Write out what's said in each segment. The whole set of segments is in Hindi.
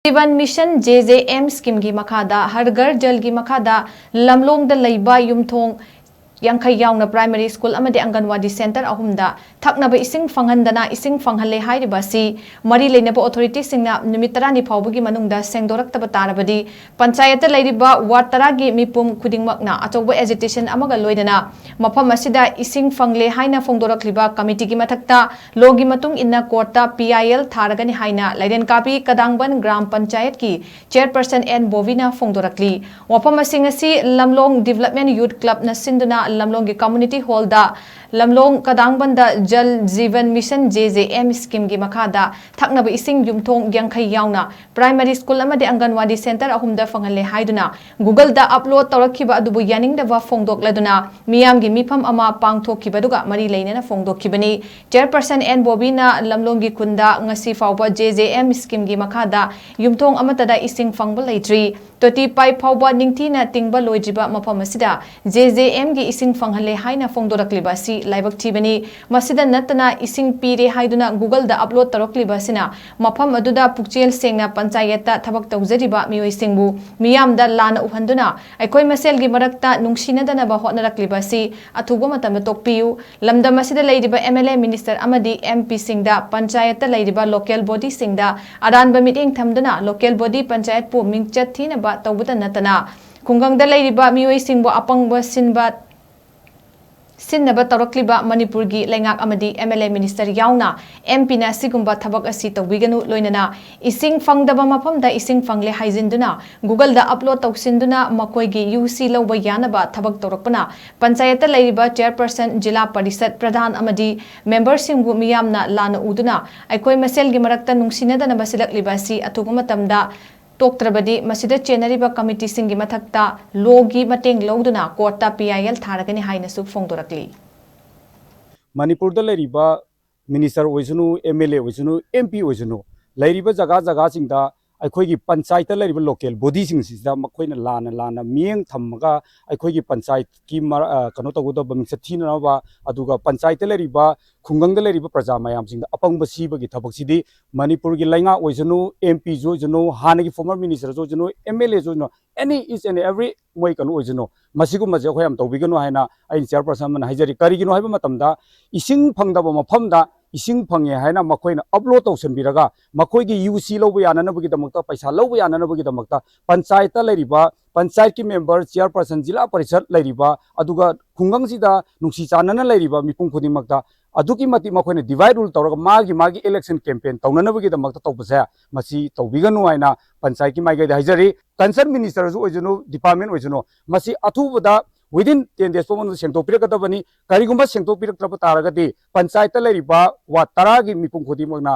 जीवन मिशन JJM स्कीम की मखादा हर घर जल की मखादा लमलोंग लैबा युमथोंग यांखै यावना प्राइमरी स्कूल अमदे अंगनवाड़ी सेंटर अहुमदा थकनबा इसिंग फंगहंदना इसिंग फंगहले हाइरिबा असि मरी लेनबा अथॉरिटी सिंगना नुमित 30 फाउबगी मनुंगदा सेंगदोरक्तबा ताराबदी पंचायत लैरिबा वार्ड 10 गी मीपुम खुदिंगमकना अचौबा एजिटेशन अमगा लोइनाना मफम असिदा इसिंग फंगले हाइना फोंदोरक्लिबा कमिटी की मथक्ता लोगी मतुंग इन्ना कोर्टा PIL थारगनि हाइना लैरेन कापी कदांगबन ग्राम पंचायत की चेयरपर्सन N.BOBY ना फोंदोरक्ली वफम असिंग असि लमलोंग डेवलपमेंट यूथ क्लब ना सिंदुना लमलोंग कम्युनिटी हॉल दा लमलोंग कदांगबंदा जल जीवन मिशन JJM स्कीम की मखादा थकनब इसिंग युमथोंग यांखै यावना प्राइमरी स्कूल अमदे अंगनवाड़ी सेंटर अहुमदा फंगहले हाइदुना गूगल दा अपलोड तौरखिबा अदुबु यानिंगदबा फोंदोकलदुना मियामगी मीफम अमा पांगथोखिबदुगा मरी लेनेना फोंदोखिबनी चेयरपर्सन N.BOBY ना लमलोंगी खुंदा ngasi फाउबा JJM स्कीम की मखादा युमथोंग अमतदा इसिंग फंगबा लेट्री तोटी पाइ फाउबा निंगथीना तिंगबा लोइजिबा मफम असिदा JJM की इसिंग फंगहले हाइना फोंदोरक्लिबा असि लाइबक थीबनी मसिदा नतना इसिंग पीरे हाइदुना गूगल दा अपलोड तौरक्लिबासिना मफम अदुदा पुक्चेल सेंगना पंचायत थबक तौजरिबा मियोइसिंगबु मियामदा लाना उहंदुना अखोय मसेलगी मरक्ता नुंगसिनदनबा होटनरक्लिबासि अथुबा मतम तोकपियु लमदम असिदा लैरिबा MLA मिनिस्टर अमदी MP सिंगदा पंचायत लैरिबा लोकल बॉडी सिंगदा अरानबा मीटिंग थमदुना लोकल बॉडी पंचायत पु मिंगचत थीनबा तौबुदा नतना खुंगंगदा लैरिबा मियोइसिंगबु अपंगबा सिन्नबा तौरक्लिबा मणिपुर की लेंगाक अमदी MLA मिनिस्टर यावना MP ना सिगुंबा थबक असि तौबिगनु लोइनाना इसिंग फंगदबा मफमदा इसिंग फंगले हाइजिंदुना गूगल दा अपलोड तौसिंदुना मकोइगी UC लौबा यानबा थबक तौरकपना पंचायत लैरिबा चेयरपर्सन जिला परिषद प्रधान अमदी मेंबर सिंगबु मियामना लाना उदुना अखोय मसेलगी मरक्ता नुंगसिनदनबा सिलक्लिबासि अथुगु मतमदा तोक्त्रबदी मसिदा चेनरिबा कमिटी सिंगी मथक्ता लोगी मतेंग लौदुना कोर्टा PIL थारगनि हाइनसु फोंदोरक्ली मणिपुर दा लैरिबा मिनिस्टर ओइसनु MLA ओइसनु MP ओइसनु लैरिबा जगह जगह सिंगदा अखोइगी पंचायत लैरिबा लोकल बॉडी सिंगसिदा मखोइना लाना मियंग थमगा अखोइगी पंचायत की कनो तगुदा बमिंग थीनबा अदुगा पंचायत लैरिबा खुंगंग लैरिबा प्रजा मयाम सिंगदा अपंग बसीबगी थबकसिदी मणिपुर की लैंगा ओइसनु MP जोइसनु हानगी फॉर्मर मिनिस्टर जोइसनु MLA जोइसनु एनी इच एंड एवरी मोइ कनो ओइसनु मसिगु मजे खोयम तौबिगनु हाइना आइन चेयरपर्सन मन हाइजरी करिगिनु हाइबा मतमदा इसिंग फंगदबा मफमदा इसिंग फंगे हाइना मखोइना अपलोड तौसनबिरगा मखोइगी UC लौबा याननबगिदमक्ता पैसा लौबा याननबगिदमक्ता पंचायत लैरिबा पंचायत की मेंबर चेयरपर्सन जिला परिषद लैरिबा अदुगा खुंगंगसिदा नुंसी चानना लैरिबा मिपुम खुदिमक्ता अदुकी मति मखोइना डिवाइड रूल तौरगा मागी इलेक्शन कैंपेन तौननबगिदमक्ता तौबसे मसी तौबिगनु हाइना पंचायत की माइगैदा हाइजरी कंसर्न मिनिस्टर जो ओइजनु डिपार्टमेंट ओइजनु मसी अथुबदा within 10 days पमन सेंगतोपिरकदबनी करिगुंबा सेंगतोपिरकत्रब तारगदि पंचायत लैरिबा वा 10 गी मिपुम खुदिमगना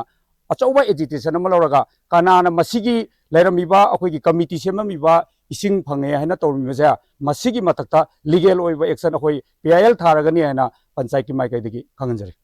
अचौबा एजिटेशन अमा लौरगा कानाना मसिगी लैरमिबा अखोइगी कमिटी सेममिबा इसिंग फंगे हाइना तौरमिबजा मसिगी मथक्ता लीगल ओइबा एक्शन अखोइ PIL थारगनि हाइना पंचायत की माइकैदगी खंगनजरे।